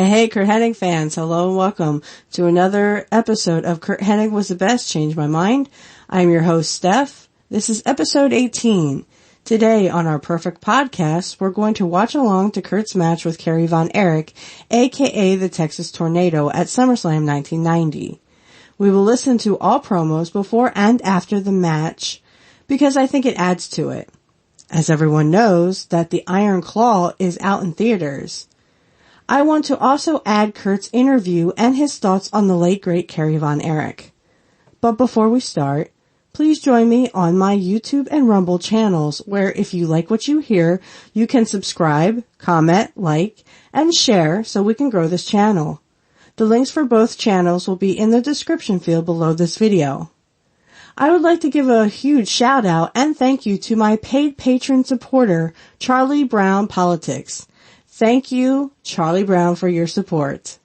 Hey, Curt Hennig fans. Hello and welcome to another episode of Curt Hennig Was the Best, Changed My Mind. I'm your host, Steph. This is episode 18. Today on our Perfect Podcast, we're going to watch along to Curt's match with Kerry Von Eric, aka the Texas Tornado, at SummerSlam 1990. We will listen to all promos before and after the match because I think it adds to it. As everyone knows, that the Iron Claw is out in theaters. I want to also add Curt's interview and his thoughts on the late great Kerry Von Eric. But before we start, please join me on my YouTube and Rumble channels where if you like what you hear, you can subscribe, comment, like, and share so we can grow this channel. The links for both channels will be in the description field below this video. I would like to give a huge shout out and thank you to my paid patron supporter, Charlie Brown Politics. Thank you, Charlie Brown, for your support.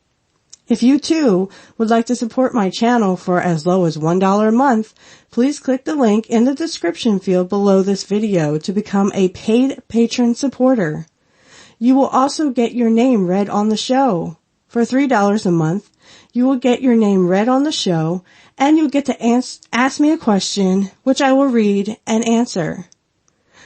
If you too would like to support my channel for as low as $1 a month, please click the link in the description field below this video to become a paid patron supporter. You will also get your name read on the show. For $3 a month, you will get your name read on the show and you'll get to ask me a question which I will read and answer.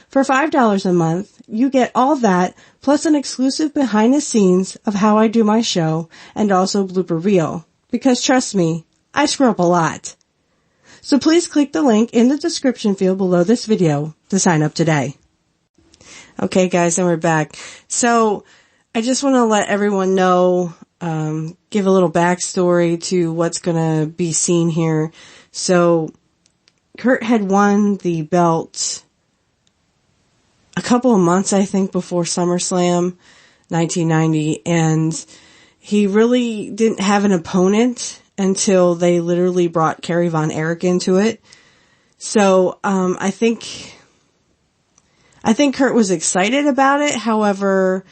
For $5 a month, you get all that plus an exclusive behind the scenes of how I do my show and also blooper reel. Because trust me, I screw up a lot. So please click the link in the description field below this video to sign up today. Okay guys, and we're back. So I just want to let everyone know, give a little backstory to what's going to be seen here. So Curt had won the belt a couple of months, I think, before SummerSlam 1990, and he really didn't have an opponent until they literally brought Kerry Von Eric into it. So, I think Curt was excited about it. However,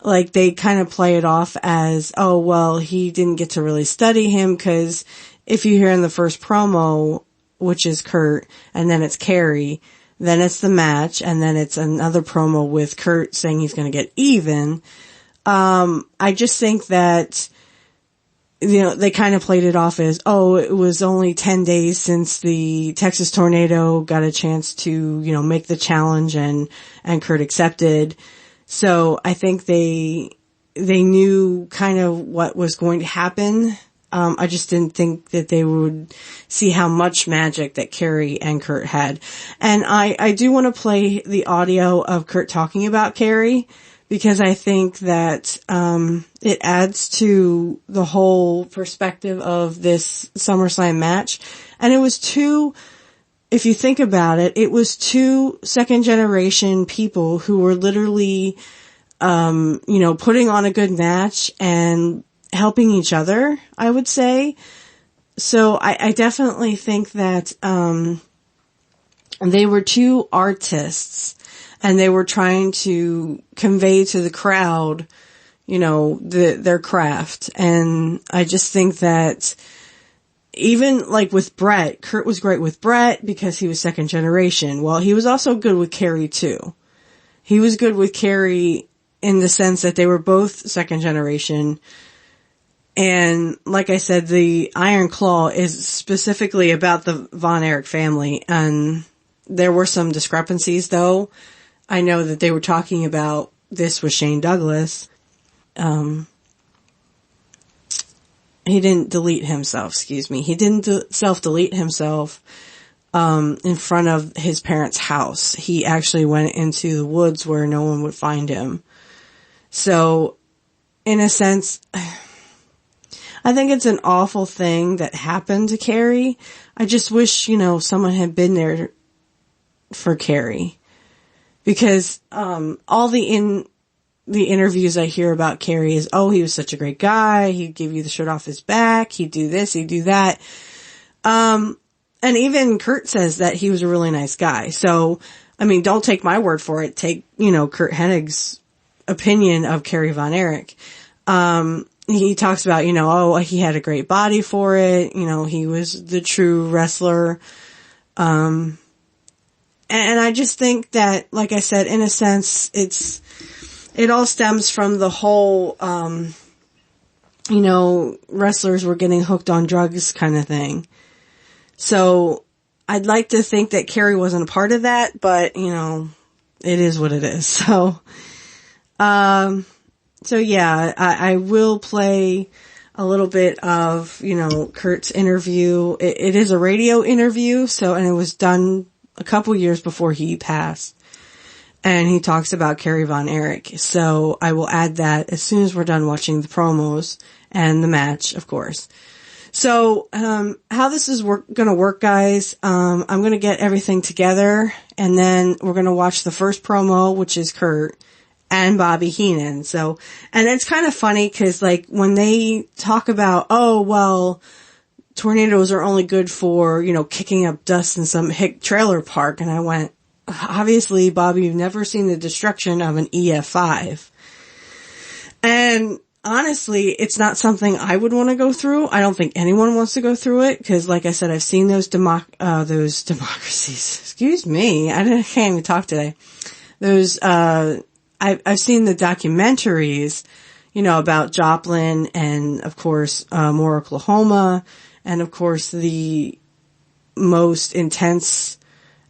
like, they kind of play it off as, oh, well, he didn't get to really study him, because if you hear in the first promo, which is Curt, and then it's Kerry, then it's the match, and then it's another promo with Curt saying he's going to get even. I just think that, you know, they kind of played it off as, oh, it was only 10 days since the Texas Tornado got a chance to, you know, make the challenge and Curt accepted. So I think they knew kind of what was going to happen. I just didn't think that they would see how much magic that Kerry and Curt had. And I do want to play the audio of Curt talking about Kerry because I think that, it adds to the whole perspective of this SummerSlam match. And it was if you think about it, it was two second generation people who were literally, you know, putting on a good match and helping each other, I would say. So I definitely think that, they were two artists and they were trying to convey to the crowd, you know, their craft. And I just think that even like with Brett, Curt was great with Brett because he was second generation. Well, he was also good with Kerry too. He was good with Kerry in the sense that they were both second generation. And like I said, the Iron Claw is specifically about the Von Eric family. And there were some discrepancies though. I know that they were talking about this with Shane Douglas. He didn't delete himself, He didn't self-delete himself, in front of his parents' house. He actually went into the woods where no one would find him. So, in a sense, I think it's an awful thing that happened to Kerry. I just wish, you know, someone had been there for Kerry. Because, all the interviews I hear about Kerry is, oh, he was such a great guy. He'd give you the shirt off his back. He'd do this. He'd do that. And even Curt says that he was a really nice guy. So, I mean, don't take my word for it. Take, you know, Curt Hennig's opinion of Kerry Von Eric. He talks about, you know, oh, he had a great body for it. You know, he was the true wrestler. And I just think that, like I said, in a sense, it all stems from the whole, wrestlers were getting hooked on drugs kind of thing. So I'd like to think that Kerry wasn't a part of that, but, it is what it is. So yeah, I will play a little bit of, Curt's interview. It is a radio interview, and it was done a couple years before he passed. And he talks about Kerry Von Eric. So I will add that as soon as we're done watching the promos and the match, of course. So, how this is gonna work, guys, I'm gonna get everything together, and then we're gonna watch the first promo, which is Curt and Bobby Heenan. So, and it's kind of funny, cause like, when they talk about, tornadoes are only good for, kicking up dust in some hick trailer park, and I went, obviously, Bobby, you've never seen the destruction of an EF5. And honestly, it's not something I would want to go through. I don't think anyone wants to go through it, because like I said, I've seen those democracies. Excuse me. I can't even talk today. I've seen the documentaries, about Joplin and of course, Moore, Oklahoma, and of course the most intense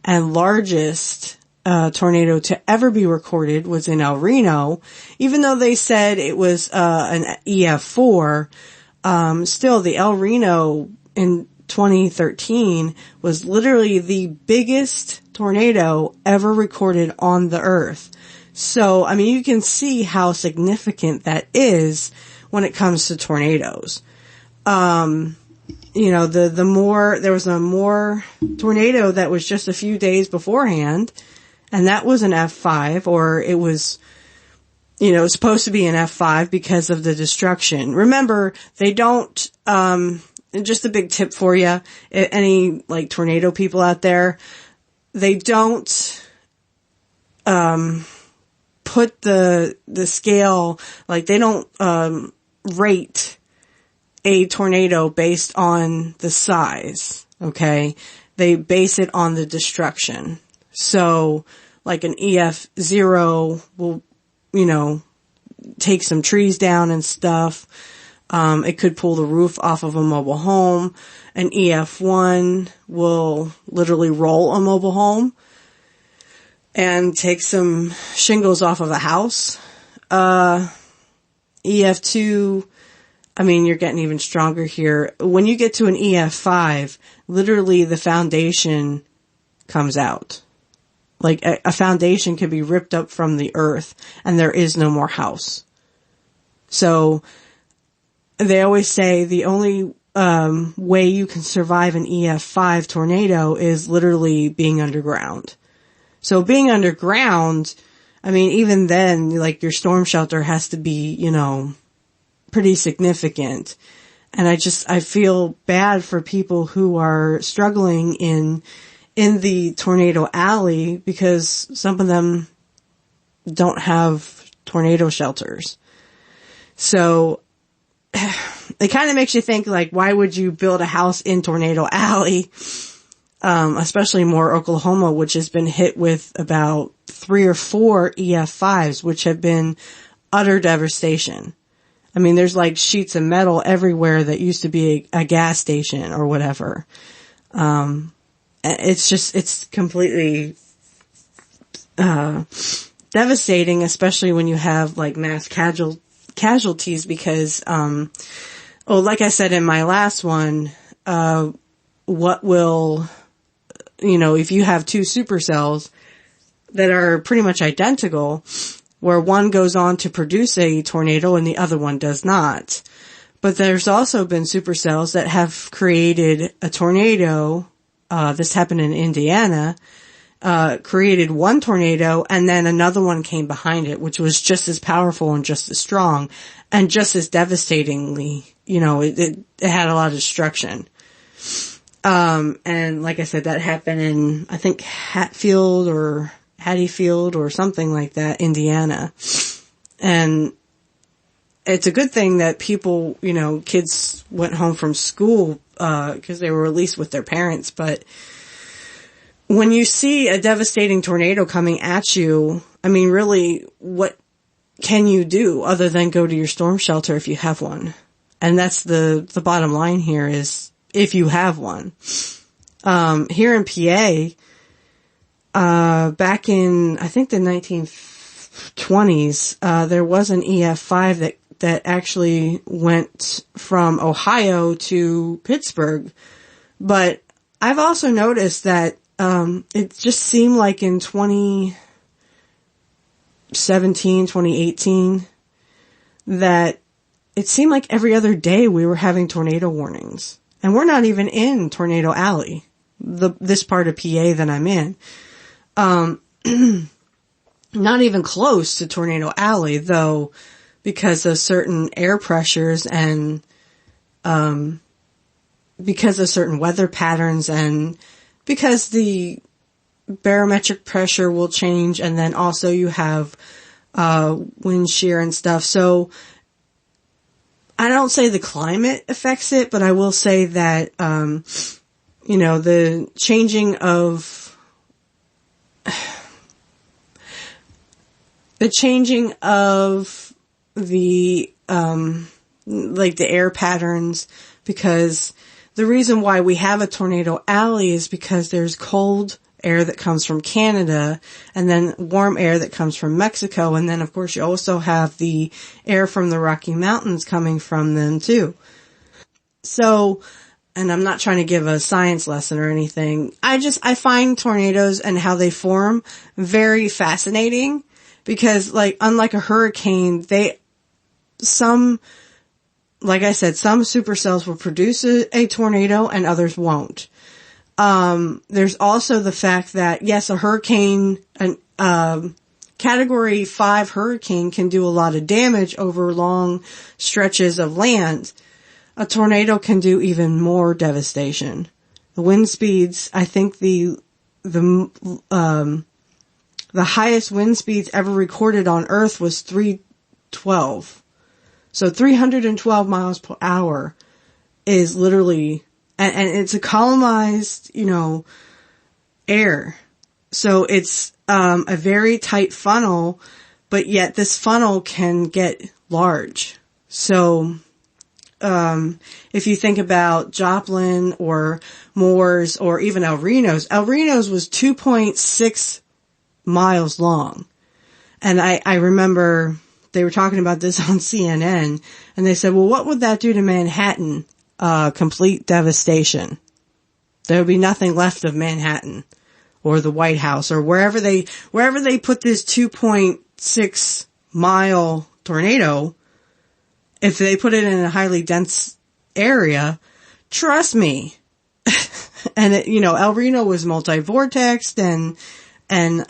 and largest tornado to ever be recorded was in El Reno. Even though they said it was an EF4, still the El Reno in 2013 was literally the biggest tornado ever recorded on the earth. So, you can see how significant that is when it comes to tornadoes. There was a Moore tornado that was just a few days beforehand, and that was an F5, or it was, supposed to be an F5 because of the destruction. Remember, they don't, just a big tip for you, any, tornado people out there, they don't, put the scale, they don't, rate a tornado based on the size, okay? They base it on the destruction. So, an EF0 will, take some trees down and stuff. It could pull the roof off of a mobile home. An EF1 will literally roll a mobile home and take some shingles off of a house. EF2, you're getting even stronger here. When you get to an EF5, literally the foundation comes out. A foundation can be ripped up from the earth and there is no more house. So they always say the only way you can survive an EF5 tornado is literally being underground. So being underground, even then, your storm shelter has to be, pretty significant. And I feel bad for people who are struggling in the tornado alley, because some of them don't have tornado shelters. So it kind of makes you think, why would you build a house in tornado alley? Especially Moore, Oklahoma, which has been hit with about 3 or 4 EF5s, which have been utter devastation. There's sheets of metal everywhere that used to be a gas station or whatever. It's completely, devastating, especially when you have mass casualties, because, like I said in my last one, what will, if you have 2 supercells that are pretty much identical, where one goes on to produce a tornado and the other one does not. But there's also been supercells that have created a tornado. This happened in Indiana, created one tornado and then another one came behind it, which was just as powerful and just as strong and just as devastatingly, it had a lot of destruction. And like I said, that happened in, I think, Hatfield or Haddonfield or something like that, Indiana. And it's a good thing that people, kids went home from school, because they were released with their parents. But when you see a devastating tornado coming at you, really, what can you do other than go to your storm shelter if you have one? And that's the bottom line here is if you have one. Here in PA, back in, I think the 1920s, there was an EF5 that actually went from Ohio to Pittsburgh. But I've also noticed that, it just seemed like in 2017, 2018, that it seemed like every other day we were having tornado warnings. And we're not even in Tornado Alley, this part of PA that I'm in. Not even close to Tornado Alley, though, because of certain air pressures and, because of certain weather patterns and because the barometric pressure will change, and then also you have, wind shear and stuff. So, I don't say the climate affects it, but I will say that, the changing of the, like the air patterns, because the reason why we have a tornado alley is because there's cold air that comes from Canada and then warm air that comes from Mexico. And then of course you also have the air from the Rocky Mountains coming from them too. So, and I'm not trying to give a science lesson or anything. I find tornadoes and how they form very fascinating because like, unlike a hurricane, like I said, some supercells will produce a tornado and others won't. There's also the fact that, yes, a hurricane, category 5 hurricane can do a lot of damage over long stretches of land. A tornado can do even more devastation. The wind speeds, I think the highest wind speeds ever recorded on Earth was 312. So 312 miles per hour is literally, and it's a columnized, air. So it's, a very tight funnel, but yet this funnel can get large. So, if you think about Joplin or Moores or even El Reno's was 2.6 miles long. And I remember they were talking about this on CNN, and they said, well, what would that do to Manhattan? Complete devastation. There would be nothing left of Manhattan or the White House or wherever they put this 2.6 mile tornado. If they put it in a highly dense area, trust me. And El Reno was multi-vortexed and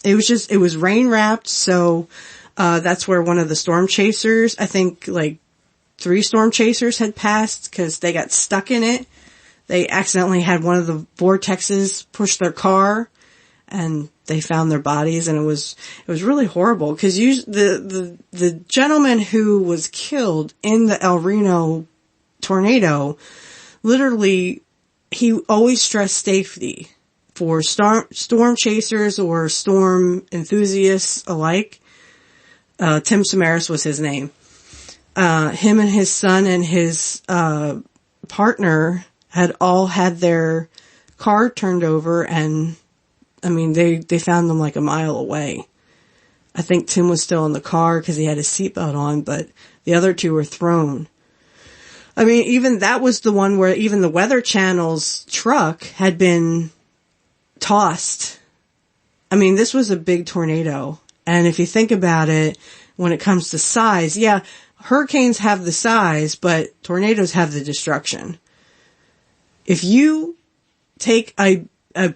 it was rain wrapped. So, that's where one of the storm chasers, I think like 3 storm chasers had passed because they got stuck in it. They accidentally had one of the vortexes push their car and they found their bodies, and it was really horrible because the gentleman who was killed in the El Reno tornado, literally, he always stressed safety for storm chasers or storm enthusiasts alike. Tim Samaras was his name. Him and his son and his partner had all had their car turned over, and I mean they found them like a mile away. I think Tim was still in the car because he had his seatbelt on, but the other 2 were thrown. I mean, even that was the one where even the Weather Channel's truck had been tossed. I mean, this was a big tornado. And if you think about it, when it comes to size, yeah, hurricanes have the size, but tornadoes have the destruction. If you take a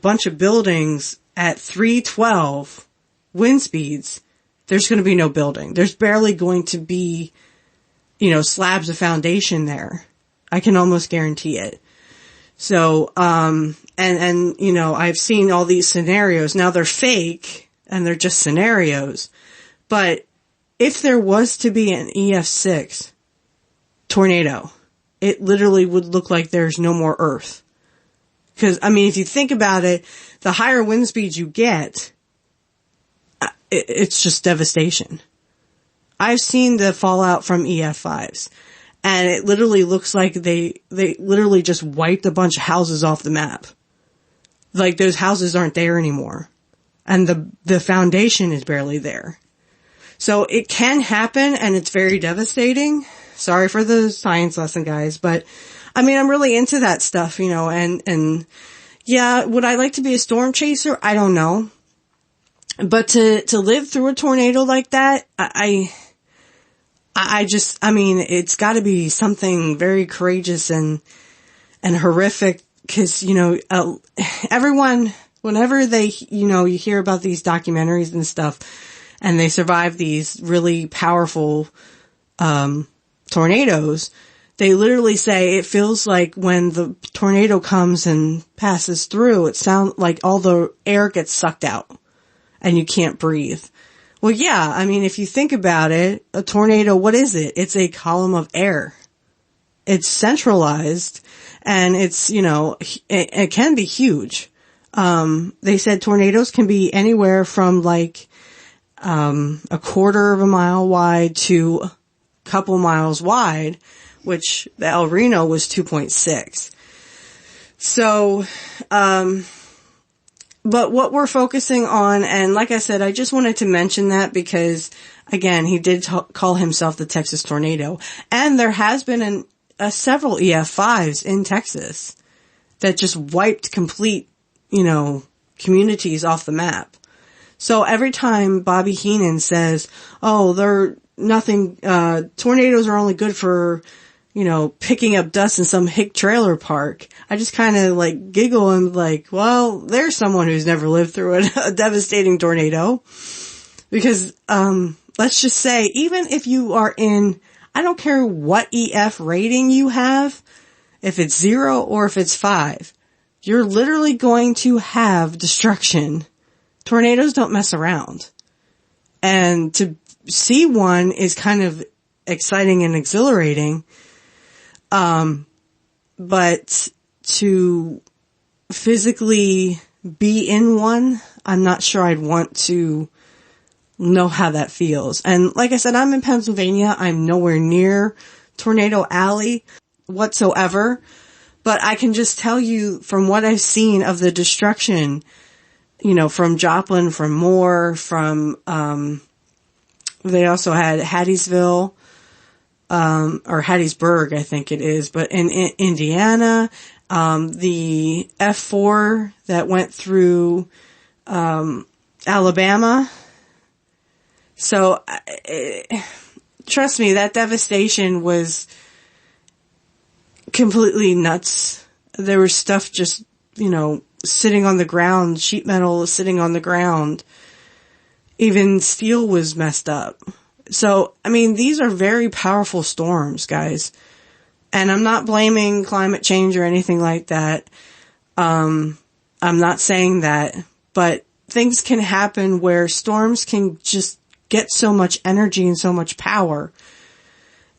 bunch of buildings at 312 wind speeds, there's going to be no building. There's barely going to be, slabs of foundation there. I can almost guarantee it. So, I've seen all these scenarios. Now they're fake and they're just scenarios. But if there was to be an EF6 tornado, it literally would look like there's no more Earth. Because, if you think about it, the higher wind speeds you get, it's just devastation. I've seen the fallout from EF5s. And it literally looks like they literally just wiped a bunch of houses off the map. Like those houses aren't there anymore. And the foundation is barely there. So it can happen, and it's very devastating. Sorry for the science lesson, guys, but I mean, I'm really into that stuff, you know, and yeah, would I like to be a storm chaser? I don't know. But to live through a tornado like that, I mean, it's gotta be something very courageous and horrific, cause, you know, everyone, whenever they, you know, you hear about these documentaries and stuff, and they survive these really powerful, tornadoes, they literally say it feels like when the tornado comes and passes through, it sounds like all the air gets sucked out and you can't breathe. Well, yeah, I mean, if you think about it, a tornado, what is it? It's a column of air. It's centralized, and it's, you know, it can be huge. They said tornadoes can be anywhere from like, a quarter of a mile wide to a couple miles wide, which the El Reno was 2.6. So, but what we're focusing on, and like I said, I just wanted to mention that because, again, he did call himself the Texas Tornado. And there has been several EF5s in Texas that just wiped complete, you know, communities off the map. So every time Bobby Heenan says, oh, they're nothing, tornadoes are only good for, you know, picking up dust in some hick trailer park, I just kind of like giggle and like, well, there's someone who's never lived through a devastating tornado. Because, let's just say, even if you are in, I don't care what EF rating you have, if it's 0 or if it's 5, you're literally going to have destruction. Tornadoes don't mess around. And to see one is kind of exciting and exhilarating. But to physically be in one, I'm not sure I'd want to know how that feels. And like I said, I'm in Pennsylvania. I'm nowhere near Tornado Alley whatsoever. But I can just tell you from what I've seen of the destruction, you know, from Joplin, from Moore, from, they also had Hattiesville, or Hattiesburg, I think it is, but in Indiana, the F4 that went through, Alabama. So, trust me, that devastation was completely nuts. There was stuff just, you know, sitting on the ground, sheet metal sitting on the ground. Even steel was messed up. So, I mean, these are very powerful storms, guys. And I'm not blaming climate change or anything like that. I'm not saying that, but things can happen where storms can just get so much energy and so much power.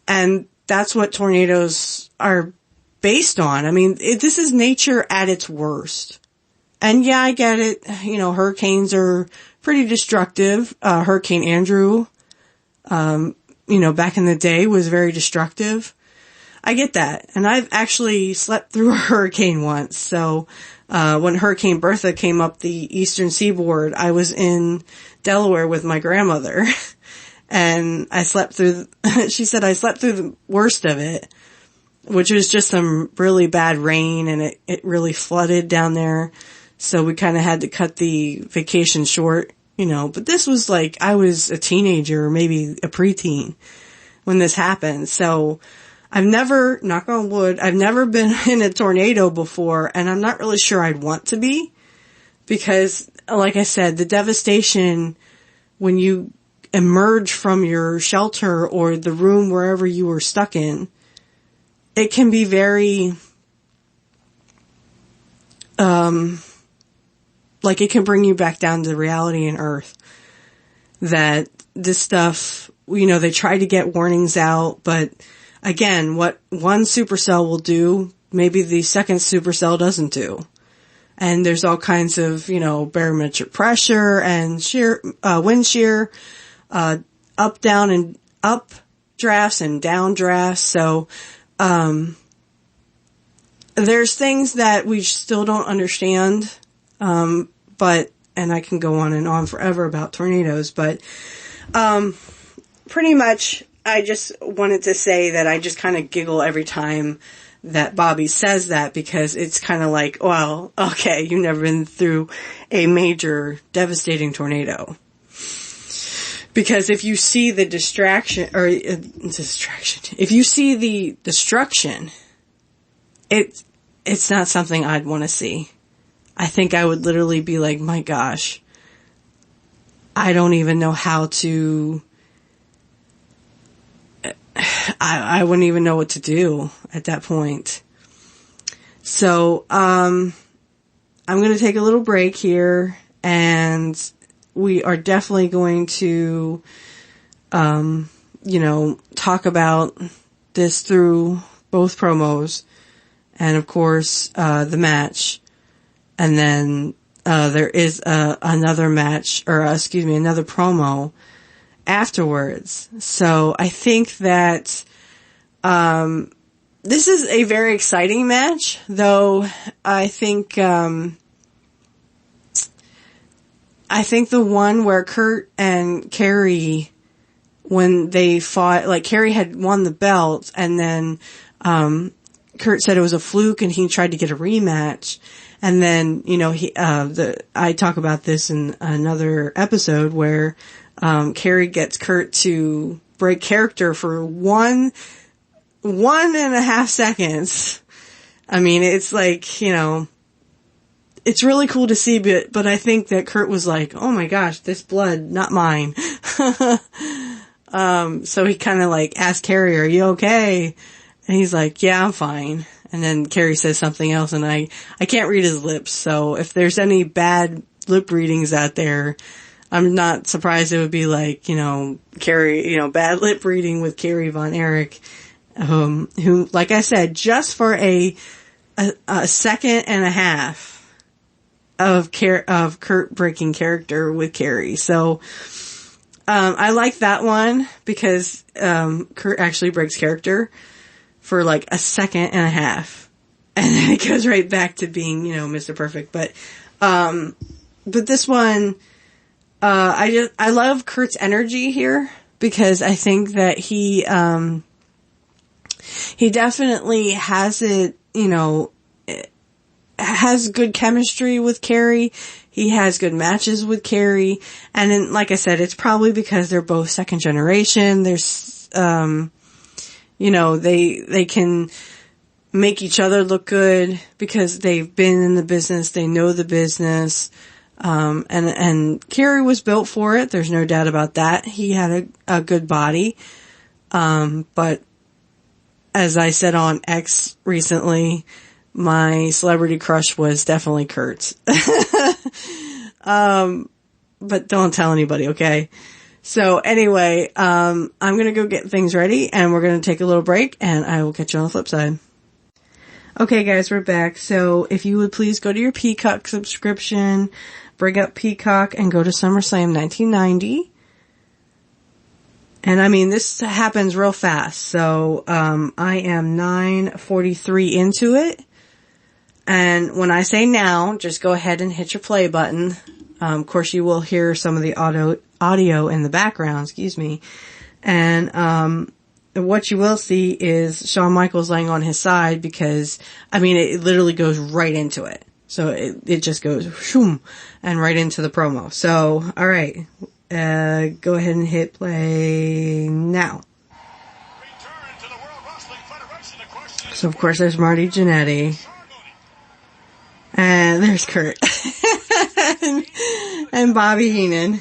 And that's what tornadoes are based on. I mean, this is nature at its worst. And yeah, I get it. You know, hurricanes are pretty destructive. Hurricane Andrew, you know, back in the day was very destructive. I get that. And I've actually slept through a hurricane once. So, when Hurricane Bertha came up the eastern seaboard, I was in Delaware with my grandmother. And I slept through, she said I slept through the worst of it, which was just some really bad rain, and it really flooded down there. So we kind of had to cut the vacation short, you know, but this was like, I was a teenager or maybe a preteen when this happened. So I've never, knock on wood, I've never been in a tornado before, and I'm not really sure I'd want to be, because like I said, the devastation when you emerge from your shelter or the room wherever you were stuck in, it can be very, like it can bring you back down to reality and earth. That this stuff, you know, they try to get warnings out, but again, what one supercell will do, maybe the second supercell doesn't do. And there's all kinds of, you know, barometric pressure and shear, wind shear, up, down, and up, drafts and down drafts. So, there's things that we still don't understand. But, and I can go on and on forever about tornadoes, but, pretty much I just wanted to say that I just kind of giggle every time that Bobby says that, because it's kind of like, well, okay, you've never been through a major devastating tornado. Because if you see the if you see the destruction, it's not something I'd want to see. I think I would literally be like, my gosh, I don't even know how to, I wouldn't even know what to do at that point. So, I'm going to take a little break here, and we are definitely going to, talk about this through both promos and, of course, the match. And then, there is another match, another promo afterwards. So I think that, this is a very exciting match, though I think the one where Curt and Kerry, when they fought, like Kerry had won the belt, and then, Curt said it was a fluke and he tried to get a rematch. And then, I talk about this in another episode where, Kerry gets Curt to break character for 1.5 seconds. I mean, it's like, it's really cool to see, but I think that Curt was like, oh my gosh, this blood, not mine. So he kind of like asked Kerry, are you okay? And he's like, yeah, I'm fine. And then Kerry says something else, and I can't read his lips, so if there's any bad lip readings out there, I'm not surprised it would be like, Kerry, bad lip reading with Kerry Von Eric, who, like I said, just for a second and a half of Curt breaking character with Kerry. So, I like that one because, Curt actually breaks character for like a second and a half. And then it goes right back to being, Mr. Perfect. But this one, I love Curt's energy here, because I think that he definitely has it, has good chemistry with Kerry. He has good matches with Kerry. And then, like I said, it's probably because they're both second generation. There's, they can make each other look good because they've been in the business. They know the business. And Kerry was built for it. There's no doubt about that. He had a good body. But as I said on X recently, my celebrity crush was definitely Curt. But don't tell anybody, okay? So anyway, I'm gonna go get things ready, and we're gonna take a little break, and I will catch you on the flip side. Okay guys, we're back. So if you would please go to your Peacock subscription, bring up Peacock, and go to SummerSlam 1990. And I mean, this happens real fast. So, I am 9:43 into it. And when I say now, just go ahead and hit your play button. Of course, you will hear some of the audio in the background, excuse me. And, what you will see is Shawn Michaels laying on his side, because, I mean, it literally goes right into it. So it just goes shoom and right into the promo. So, alright. Go ahead and hit play now. So of course there's Marty Jannetty. And there's Curt. and Bobby Heenan.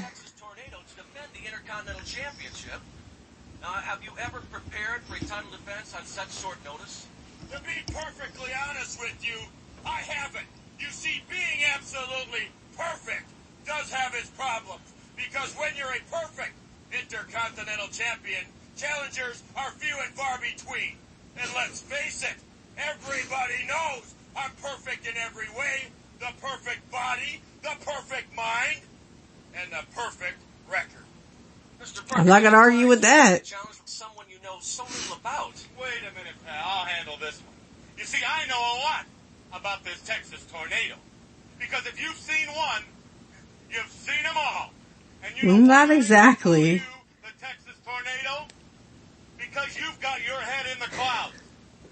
Have you ever prepared for a title defense on such short notice? To be perfectly honest with you, I haven't. You see, being absolutely perfect does have its problems. Because when you're a perfect Intercontinental Champion, challengers are few and far between. And let's face it, everybody knows I'm perfect in every way. The perfect body, the perfect mind, and the perfect record. I'm not going to argue with that. Challenge from someone you know so little about. Wait a minute, pal. I'll handle this one. You see, I know a lot about this Texas tornado. Because if you've seen one, you've seen them all. And you know not exactly. The Texas tornado? Because you've got your head in the clouds.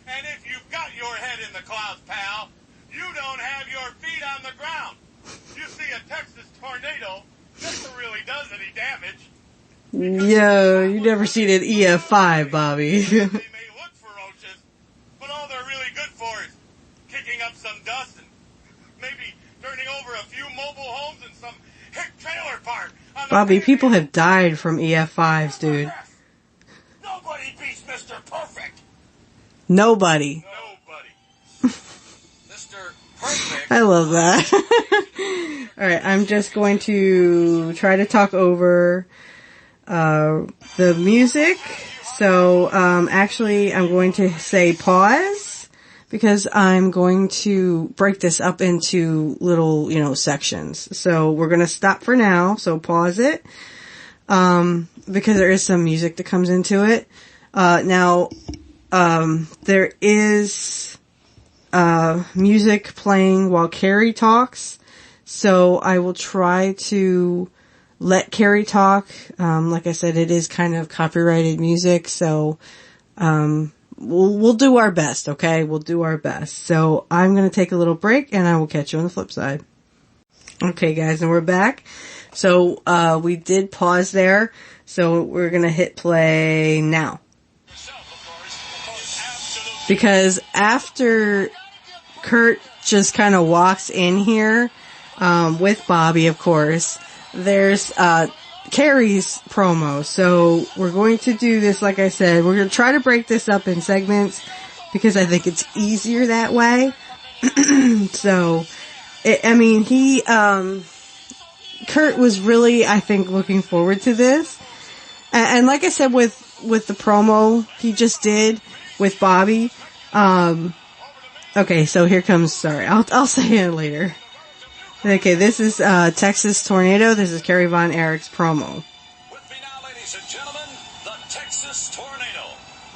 And if you've got your head in the clouds, pal, you don't have your feet on the ground. You see, a Texas tornado never really does any damage. Yo, you never seen an EF5, Bobby. They may look ferocious, but all they're really good for is kicking up some dust and maybe turning over a few mobile homes and some hick trailer park. Bobby, people have died from EF5s, dude. Nobody beats Mr. Perfect. Nobody. Mr. Perfect. I love that. Alright, I'm just going to try to talk over the music. So, actually, I'm going to say pause because I'm going to break this up into little, sections. So we're going to stop for now. So pause it. Because there is some music that comes into it. Now, there is, music playing while Kerry talks. So I will try to let Kerry talk. Like I said, it is kind of copyrighted music. So, we'll do our best. Okay. We'll do our best. So I'm going to take a little break and I will catch you on the flip side. Okay, guys. And we're back. So, we did pause there. So we're going to hit play now. Because after Curt just kind of walks in here, with Bobby, of course, there's, Kerry's promo. So we're going to do this, like I said, we're going to try to break this up in segments because I think it's easier that way. So, Curt was really, I think, looking forward to this. And like I said, with the promo he just did with Bobby, okay, so here comes, sorry, I'll say it later. Okay, this is, Texas Tornado. This is Kerry Von Eric's promo. With me now, ladies and gentlemen, the Texas Tornado.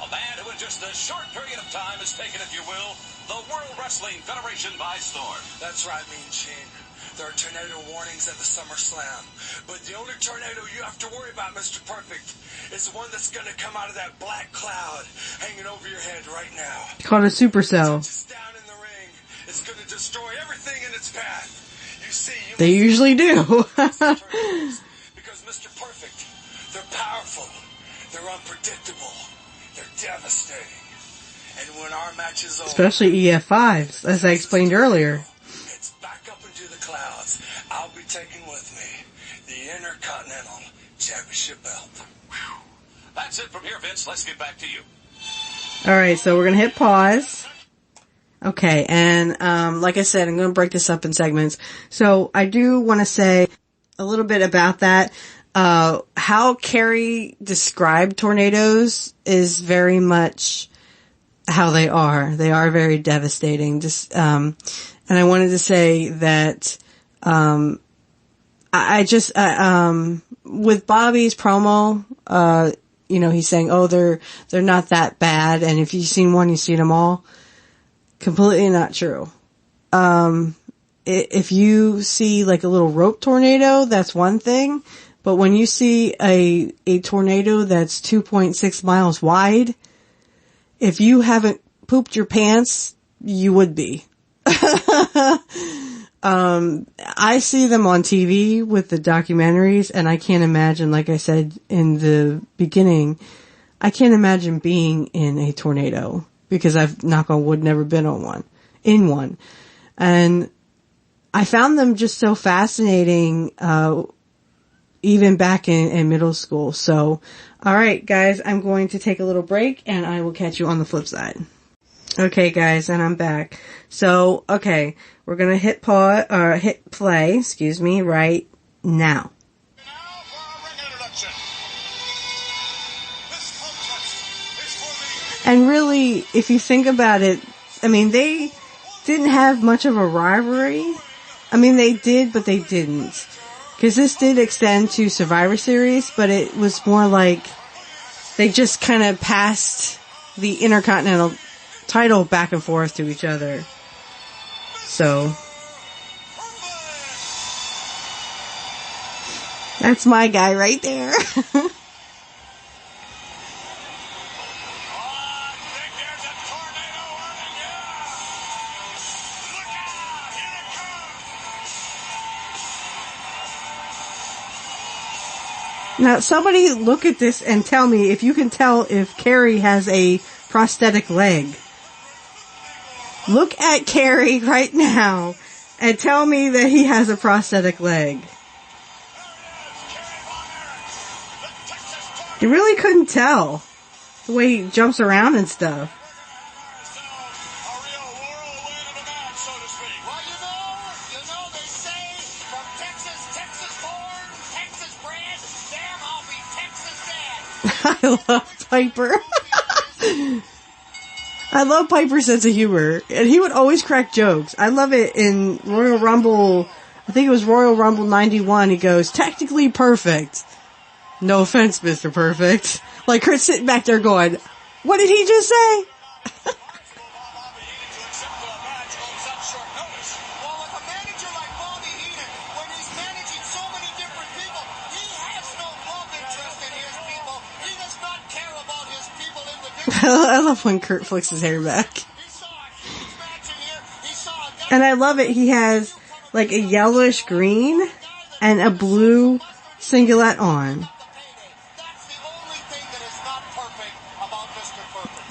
A man who in just a short period of time has taken, if you will, the World Wrestling Federation by storm. That's right, Mean Gene. There are tornado warnings at the SummerSlam. But the only tornado you have to worry about, Mr. Perfect, is the one that's going to come out of that black cloud hanging over your head right now. Called a supercell. It's down in the ring. It's going to destroy everything in its path. You see, they usually do. Because Mr. Perfect, they're powerful. They're unpredictable. They're devastating. And when our match is over, especially EF5s, as I explained earlier. It's back up into the clouds. I'll be taking with me the Intercontinental Championship belt. Whew. That's it from here, Vince. Let's get back to you. Alright, so we're gonna hit pause. Okay, and like I said, I'm gonna break this up in segments. So I do want to say a little bit about that. How Kerry described tornadoes is very much how they are. They are very devastating. Just, and I wanted to say that, with Bobby's promo, he's saying, oh, they're not that bad. And if you've seen one, you've seen them all. Completely not true. If you see like a little rope tornado, that's one thing. But when you see a tornado that's 2.6 miles wide, if you haven't pooped your pants, you would be. I see them on TV with the documentaries, and I can't imagine, like I said in the beginning, I can't imagine being in a tornado because I've, knock on wood, never been in one. And I found them just so fascinating, even back in middle school. So, alright guys, I'm going to take a little break and I will catch you on the flip side. Okay guys, and I'm back. So, okay, we're gonna hit play, right now. Now for our ring introduction. This contest is for the... And really, if you think about it, I mean, they didn't have much of a rivalry. I mean, they did, but they didn't. Because this did extend to Survivor Series, but it was more like they just kind of passed the Intercontinental title back and forth to each other. So, that's my guy right there. Now, somebody look at this and tell me if you can tell if Kerry has a prosthetic leg. Look at Kerry right now and tell me that he has a prosthetic leg. You really couldn't tell the way he jumps around and stuff. I love Piper. I love Piper's sense of humor. And he would always crack jokes. I love it in Royal Rumble. I think it was Royal Rumble 91. He goes, technically perfect. No offense, Mr. Perfect. Like Curt sitting back there going, what did he just say? I love when Curt flicks his hair back. And I love it. He has like a yellowish green and a blue singlet on.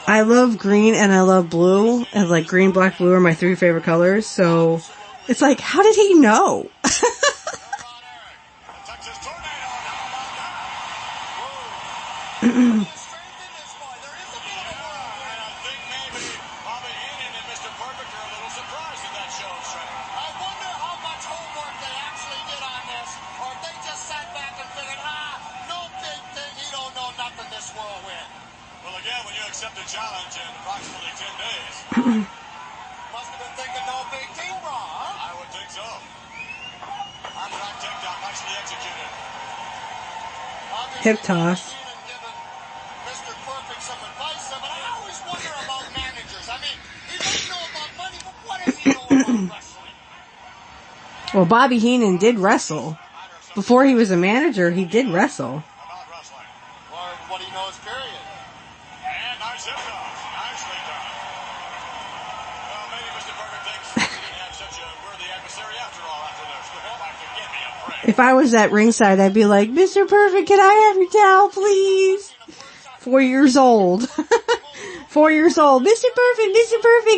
I love green and I love blue. And like green, black, blue are my three favorite colors. So it's like, how did he know? Hip toss. Well, Bobby Heenan did wrestle. Before he was a manager, he did wrestle. What he knows, period. And nice hip toss. Nicely done. Well, maybe Mr. Perfect thinks he didn't have such a worthy adversary after all after this. Give me a break. If I was at ringside, I'd be like, Mr. Perfect, can I have your towel, please? 4 years old. 4 years old. Mr. Perfect,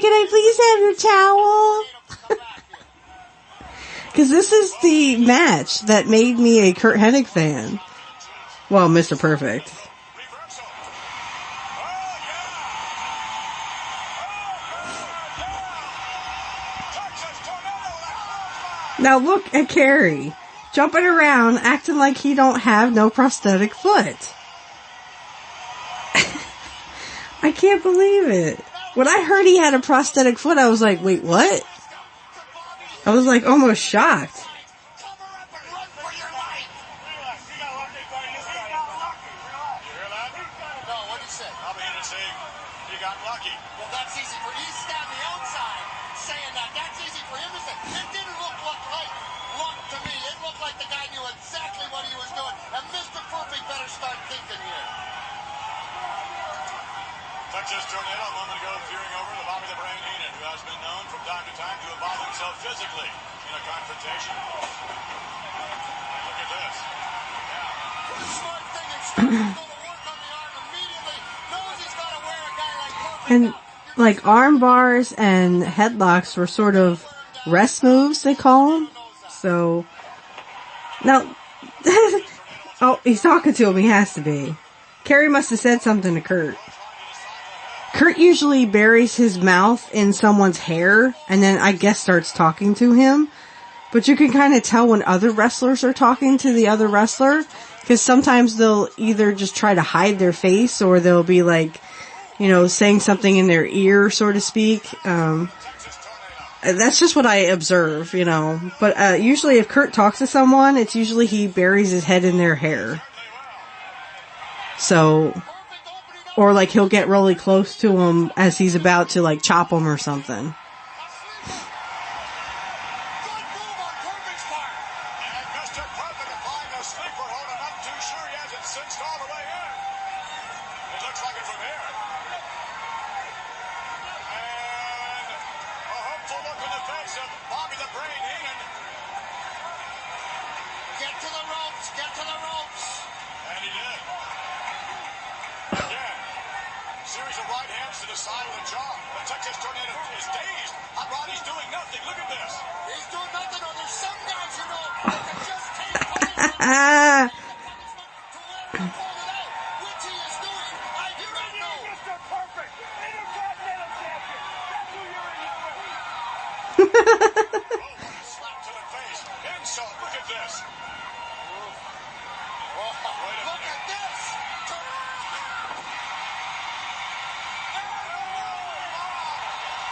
can I please have your towel? Because this is the match that made me a Curt Hennig fan. Well, Mr. Perfect. Now look at Kerry. Jumping around, acting like he don't have no prosthetic foot. I can't believe it. When I heard he had a prosthetic foot, I was like, wait, what? I was like almost shocked. Texas tornado a moment ago peering over to Bobby the Brain Heenan, who has been known from time to time to involve himself physically in a confrontation. Look at this. Yeah. The smart thing is to go to work on the arm immediately. Knows he's got to wear a guy like Perfect. And like arm bars and headlocks were sort of rest moves, they call them. So now, oh, he's talking to him. He has to be. Kerry must have said something to Curt. Curt usually buries his mouth in someone's hair and then I guess starts talking to him. But you can kind of tell when other wrestlers are talking to the other wrestler, because sometimes they'll either just try to hide their face or they'll be like, you know, saying something in their ear, so to speak. That's just what I observe, you know. But usually if Curt talks to someone, it's usually he buries his head in their hair. So, or like he'll get really close to him as he's about to like chop him or something.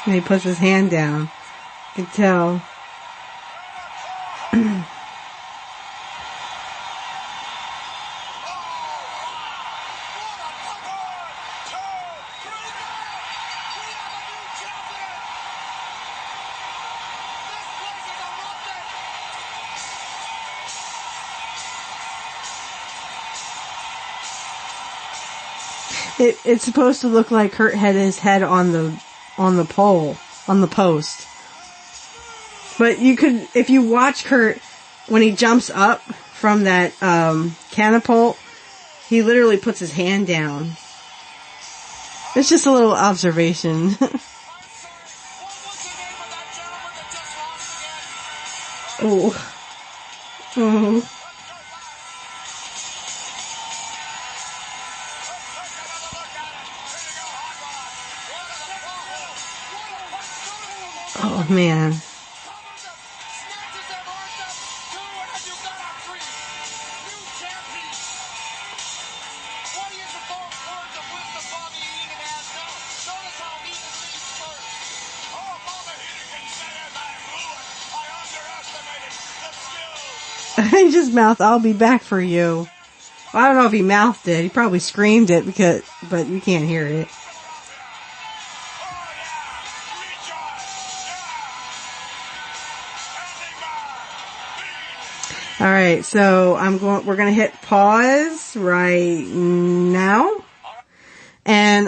And he puts his hand down. You can tell. It's supposed to look like Curt had his head on the pole, on the post. But you could, if you watch Curt, when he jumps up from that, catapult, he literally puts his hand down. It's just a little observation. Oh. Oh. Oh, man. He just mouthed, "I'll be back for you." Well, I don't know if he mouthed it. He probably screamed it but you can't hear it. Alright, so we're gonna hit pause right now. And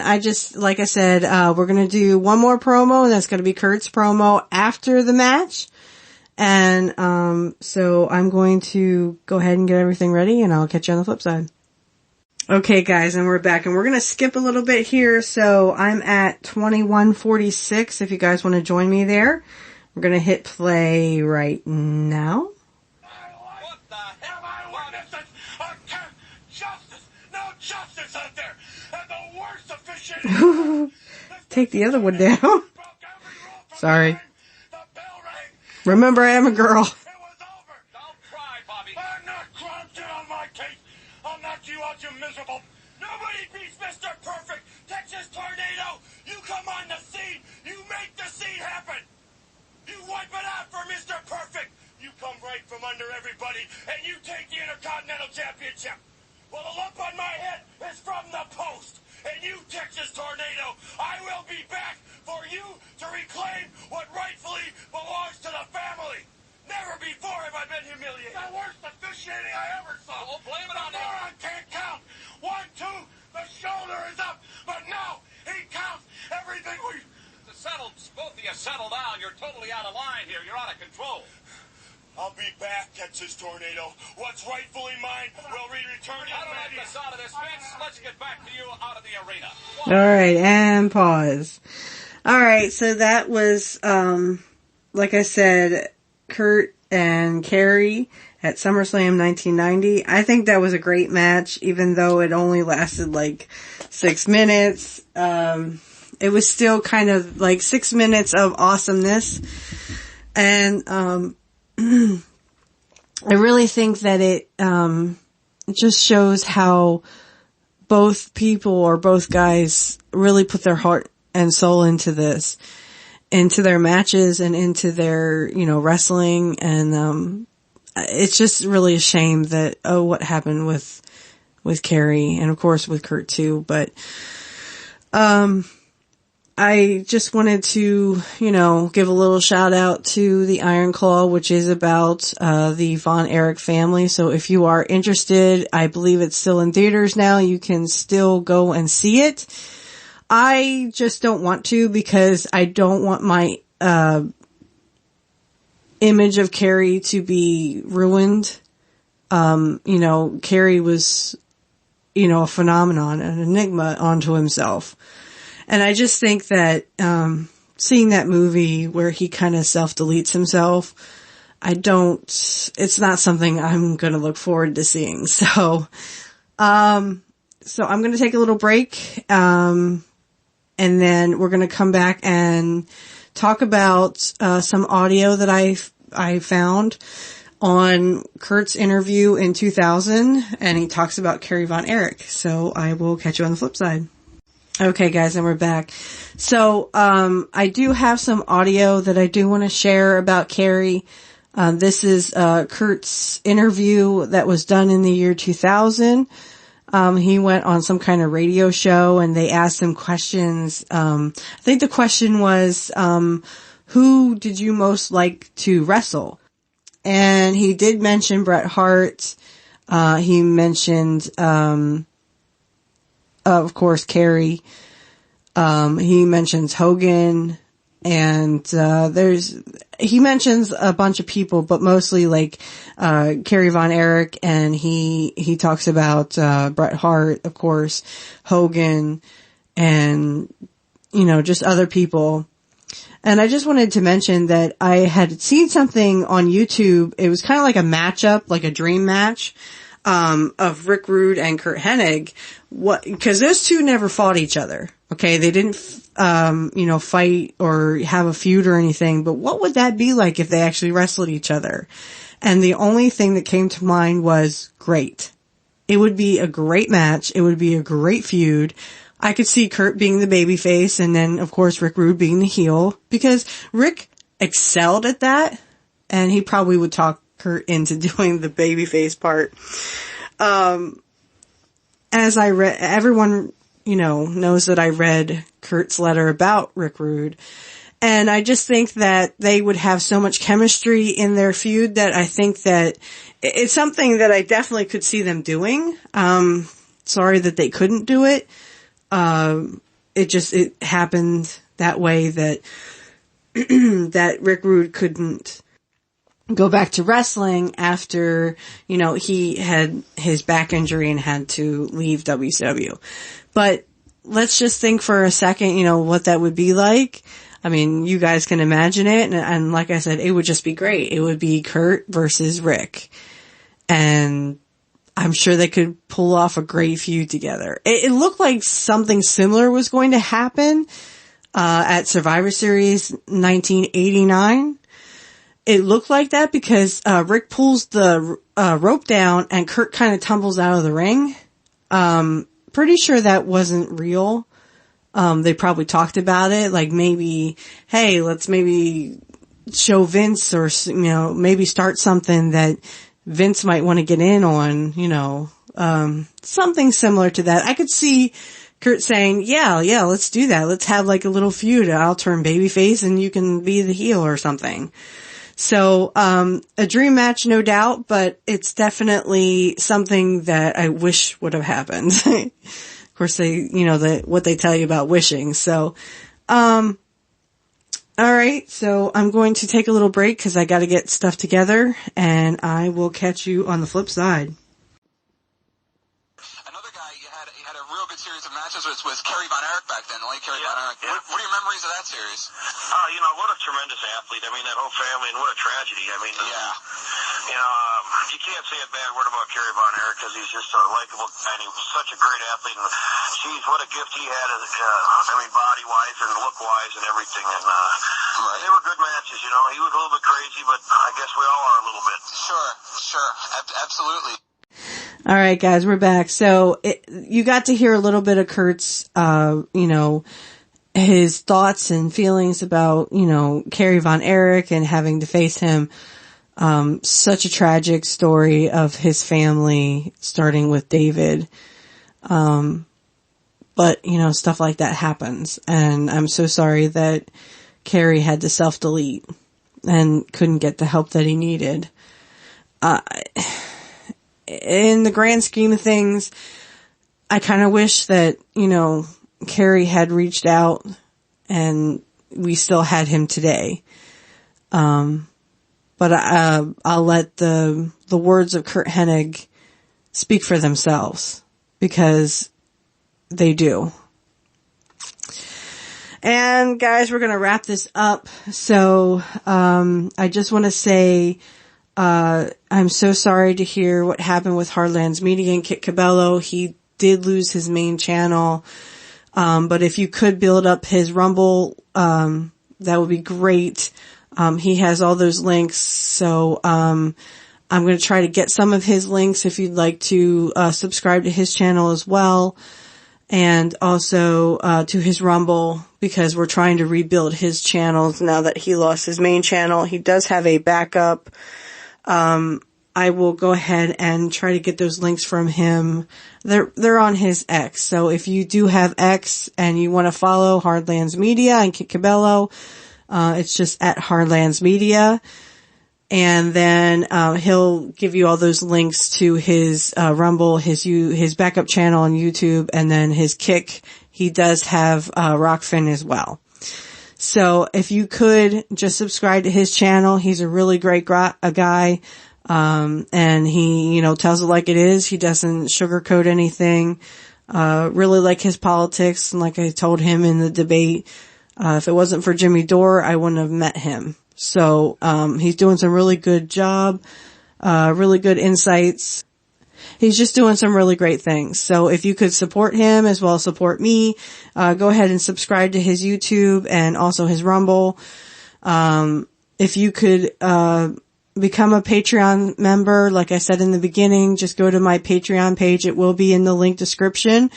like I said, we're gonna do one more promo, and that's gonna be Curt's promo after the match. And, so I'm going to go ahead and get everything ready, and I'll catch you on the flip side. Okay, guys, and we're back, and we're gonna skip a little bit here, so I'm at 21:46 if you guys want to join me there. We're gonna hit play right now. Take the other one down. Sorry. Remember, I am a girl. It was over. Don't cry, Bobby. I'm not crying. Get on my case. I'll knock you out, you miserable. Nobody beats Mr. Perfect. Texas Tornado. You come on the scene. You make the scene happen. You wipe it out for Mr. Perfect. You come right from under everybody, and you take the Intercontinental Championship. Well, the lump on my head is from the post. And you, Texas Tornado, I will be back for you to reclaim what rightfully belongs to the family. Never before have I been humiliated. The worst officiating I ever saw. Well, blame it on the moron can't count. 1, 2, the shoulder is up. But now he counts everything we... Both of you settle down. You're totally out of line here. You're out of control. I'll be back, Texas Tornado. What's rightfully mine will return you. I don't like the sound of this, Vince. Let's get back to you out of the arena. Alright, and pause. Alright, so that was, like I said, Curt and Kerry at SummerSlam 1990. I think that was a great match, even though it only lasted like 6 minutes. It was still kind of like 6 minutes of awesomeness. And, I really think that it just shows how both people or both guys really put their heart and soul into this. into their matches and into their, wrestling. And, it's just really a shame that, what happened with Kerry and of course with Curt too. But, I just wanted to, give a little shout out to the Iron Claw, which is about, the Von Eric family. So if you are interested, I believe it's still in theaters now. You can still go and see it. I just don't want to because I don't want my, image of Kerry to be ruined. Kerry was, a phenomenon, an enigma onto himself. And I just think that, seeing that movie where he kind of self-deletes himself, it's not something I'm going to look forward to seeing. So I'm going to take a little break, and then we're going to come back and talk about, some audio that I found on Curt's interview in 2000, and he talks about Kerry Von Eric. So I will catch you on the flip side. Okay, guys, and we're back. So, I do have some audio that I do want to share about Kerry. This is, Curt's interview that was done in the year 2000. He went on some kind of radio show and they asked him questions. I think the question was, who did you most like to wrestle? And he did mention Bret Hart. He mentioned, of course, Kerry. He mentions Hogan, and he mentions a bunch of people, but mostly like Kerry Von Eric, and he talks about Bret Hart, of course, Hogan, and just other people. And I just wanted to mention that I had seen something on YouTube. It was kind of like a matchup, like a dream match, of Rick Rude and Curt Hennig. Because those two never fought each other. Okay. They didn't, fight or have a feud or anything. But what would that be like if they actually wrestled each other? And the only thing that came to mind was great. It would be a great match. It would be a great feud. I could see Curt being the babyface and then, of course, Rick Rude being the heel because Rick excelled at that and he probably would talk Curt into doing the babyface part. As I read, everyone, knows that I read Curt's letter about Rick Rude. And I just think that they would have so much chemistry in their feud that I think that it's something that I definitely could see them doing. Sorry that they couldn't do it. It happened that way that, that Rick Rude couldn't go back to wrestling after, he had his back injury and had to leave WCW. But let's just think for a second, what that would be like. I mean, you guys can imagine it. And like I said, it would just be great. It would be Curt versus Rick. And I'm sure they could pull off a great feud together. It looked like something similar was going to happen, at Survivor Series 1989. It looked like that because, Rick pulls the, rope down and Curt kind of tumbles out of the ring. Pretty sure that wasn't real. They probably talked about it, like maybe, hey, let's maybe show Vince or, maybe start something that Vince might want to get in on, something similar to that. I could see Curt saying, yeah, let's do that. Let's have like a little feud. I'll turn babyface and you can be the heel or something. So, a dream match, no doubt, but it's definitely something that I wish would have happened. Of course, what they tell you about wishing. So, alright, so I'm going to take a little break because I gotta get stuff together, and I will catch you on the flip side. Another guy, you had a real good series of matches was Kerry Von Eric back then, the late Kerry Von Eric. Yeah. What are your memories of that series? What a tremendous athlete. I mean, that whole family, and what a tragedy. I mean, you can't say a bad word about Kerry Von Eric because he's just a likable guy, and he was such a great athlete. And geez, what a gift he had, body-wise and look-wise and everything. And they were good matches, He was a little bit crazy, but I guess we all are a little bit. Sure. Absolutely. All right, guys, we're back. So you got to hear a little bit of Curt's, his thoughts and feelings about, Kerry Von Eric and having to face him. Such a tragic story of his family, starting with David. But, stuff like that happens. And I'm so sorry that Kerry had to self-delete and couldn't get the help that he needed. In the grand scheme of things, I kind of wish that, Kerry had reached out and we still had him today. But I'll let the words of Curt Hennig speak for themselves, because they do. And guys, we're going to wrap this up. So, I just want to say, I'm so sorry to hear what happened with Hardlands Media and Kit Cabello. He did lose his main channel. But if you could build up his Rumble, that would be great. He has all those links. So, I'm going to try to get some of his links if you'd like to, subscribe to his channel as well. And also, to his Rumble, because we're trying to rebuild his channels now that he lost his main channel. He does have a backup. I will go ahead and try to get those links from him. They're on his X. So if you do have X and you want to follow Hardlands Media and Kit Cabello, it's just at Hardlands Media. And then, he'll give you all those links to his, Rumble, his backup channel on YouTube, and then his Kick. He does have, Rockfin as well. So if you could just subscribe to his channel, he's a really great guy. And he, tells it like it is. He doesn't sugarcoat anything. Really like his politics. And like I told him in the debate, if it wasn't for Jimmy Dore, I wouldn't have met him. So, he's doing some really good job, really good insights. He's just doing some really great things. So if you could support him as well as support me, go ahead and subscribe to his YouTube and also his Rumble. If you could, become a Patreon member, like I said in the beginning, just go to my Patreon page. It will be in the link description,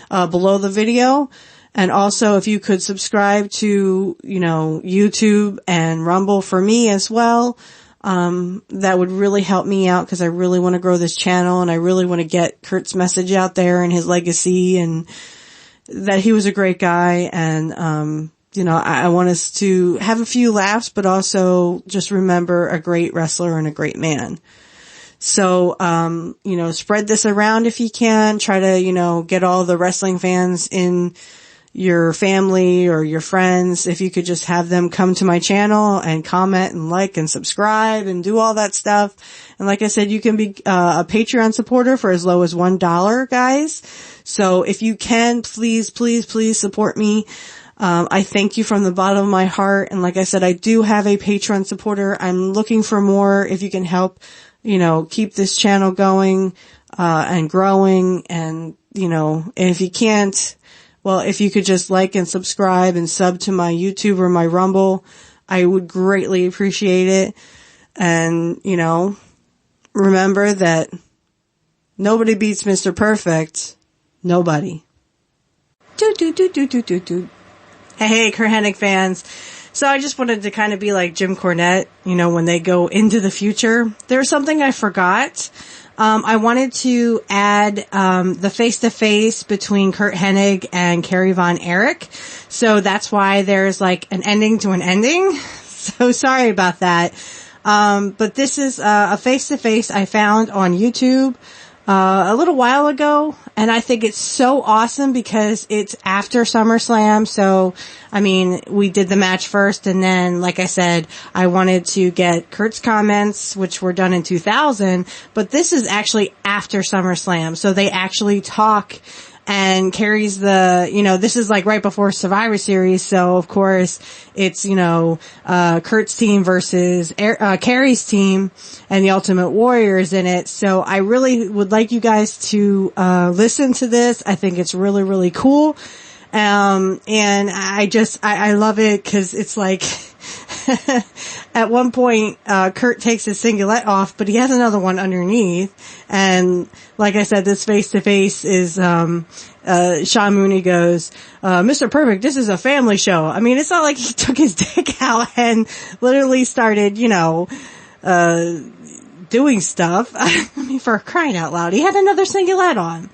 below the video. And also, if you could subscribe to, YouTube and Rumble for me as well, that would really help me out, because I really want to grow this channel and I really want to get Curt's message out there and his legacy, and that he was a great guy. And, I want us to have a few laughs, but also just remember a great wrestler and a great man. So, spread this around if you can. Try to, get all the wrestling fans in your family or your friends. If you could just have them come to my channel and comment and like and subscribe and do all that stuff. And like I said, you can be a Patreon supporter for as low as $1, guys. So if you can, please, please, please support me. I thank you from the bottom of my heart. And like I said, I do have a Patreon supporter. I'm looking for more. If you can help, keep this channel going, and growing. And, if you can't, well, if you could just like and subscribe and sub to my YouTube or my Rumble, I would greatly appreciate it. And, remember that nobody beats Mr. Perfect. Nobody. Hey, Curt Hennig fans. So I just wanted to kind of be like Jim Cornette, when they go into the future. There's something I forgot. I wanted to add, the face-to-face between Curt Hennig and Kerry Von Eric. So that's why there's like an ending to an ending. So sorry about that. But this is, a face-to-face I found on YouTube, a little while ago. And I think it's so awesome because it's after SummerSlam. So, we did the match first, and then, like I said, I wanted to get Curt's comments, which were done in 2000, but this is actually after SummerSlam. So they actually talk, and Kerry's this is like right before Survivor Series. So of course it's, Curt's team versus Kerry's team, and the Ultimate Warrior is in it. So I really would like you guys to, listen to this. I think it's really, really cool. And I love it because it's like, at one point, Curt takes his singlet off, but he has another one underneath. And like I said, this face-to-face is, Sean Mooney goes, Mr. Perfect, this is a family show. I mean, it's not like he took his dick out and literally started, doing stuff. I mean, for crying out loud, he had another singlet on.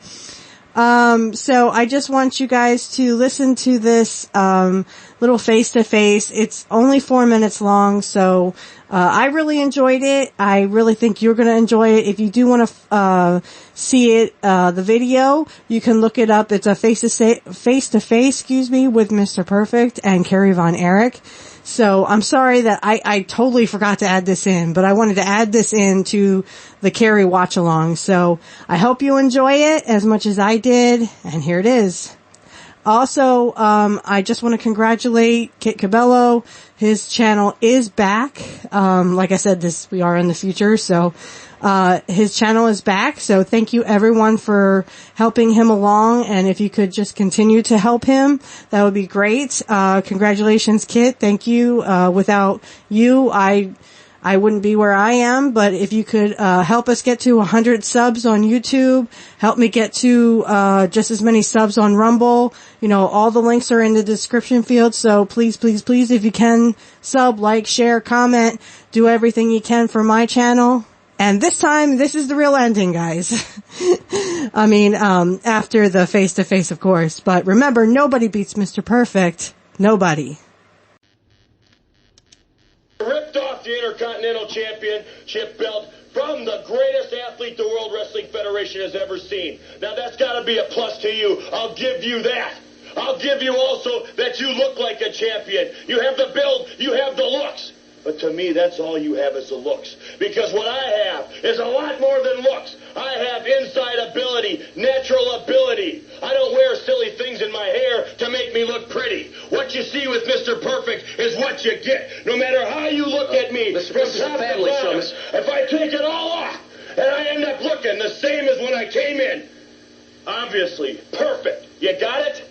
So I just want you guys to listen to this, little face-to-face. It's only 4 minutes long, so, I really enjoyed it. I really think you're gonna enjoy it. If you do want to, see it, the video, you can look it up. It's a face-to-face, with Mr. Perfect and Kerry Von Eric. So I'm sorry that I totally forgot to add this in, but I wanted to add this in to the Kerry watch along. So I hope you enjoy it as much as I did. And here it is. Also, I just want to congratulate Kit Cabello. His channel is back. Like I said, we are in the future. So, his channel is back. So thank you everyone for helping him along. And if you could just continue to help him, that would be great. Congratulations, Kit. Thank you. Without you, I wouldn't be where I am, but if you could, help us get to 100 subs on YouTube, help me get to, just as many subs on Rumble, all the links are in the description field, so please, please, please, if you can, sub, like, share, comment, do everything you can for my channel. And this time, this is the real ending, guys. I mean, after the face-to-face, of course, but remember, nobody beats Mr. Perfect. Nobody. Ripped off the Intercontinental Championship belt from the greatest athlete the World Wrestling Federation has ever seen. Now that's got to be a plus to you. I'll give you that. I'll give you also that you look like a champion. You have the build, you have the looks. But to me, that's all you have is the looks. Because what I have is a lot more than looks. I have inside ability, natural ability. I don't wear silly things in my hair to make me look pretty. What you see with Mr. Perfect is what you get. No matter how you look at me, from top to bottom, if I take it all off, and I end up looking the same as when I came in, obviously, perfect. You got it?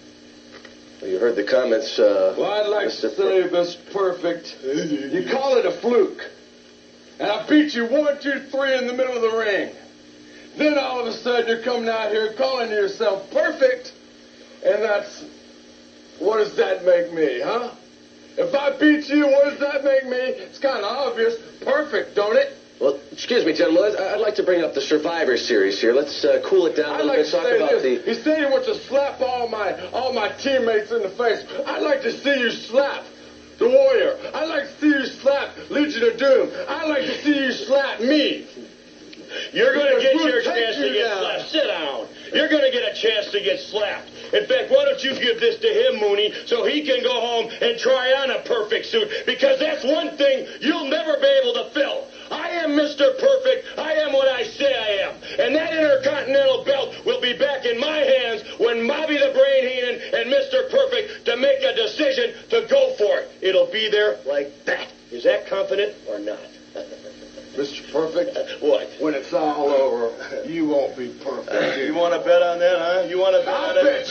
Well, you heard the comments, Well, I'd like to say, Mr. Perfect, you call it a fluke. And I beat you 1, 2, 3 in the middle of the ring. Then all of a sudden you're coming out here calling yourself perfect. And what does that make me, huh? If I beat you, what does that make me? It's kind of obvious. Perfect, don't it? Well, excuse me, gentlemen. I'd like to bring up the Survivor Series here. Let's cool it down a little bit. Talk about the... He said he wants to slap all my teammates in the face. I'd like to see you slap the Warrior. I'd like to see you slap Legion of Doom. I'd like to see you slap me. You're going to get your chance to get slapped. Sit down. You're going to get a chance to get slapped. In fact, why don't you give this to him, Mooney, so he can go home and try on a perfect suit, because that's one thing you'll never be able to fill. I am Mr. Perfect. I am what I say I am. And that Intercontinental belt will be back in my hands when Bobby the Brain Heenan and Mr. Perfect to make a decision to go for it. It'll be there like that. Is that confident or not? Mr. Perfect, What? when it's all over, you won't be perfect. You want to bet on that, huh? You want to bet on it? Bet.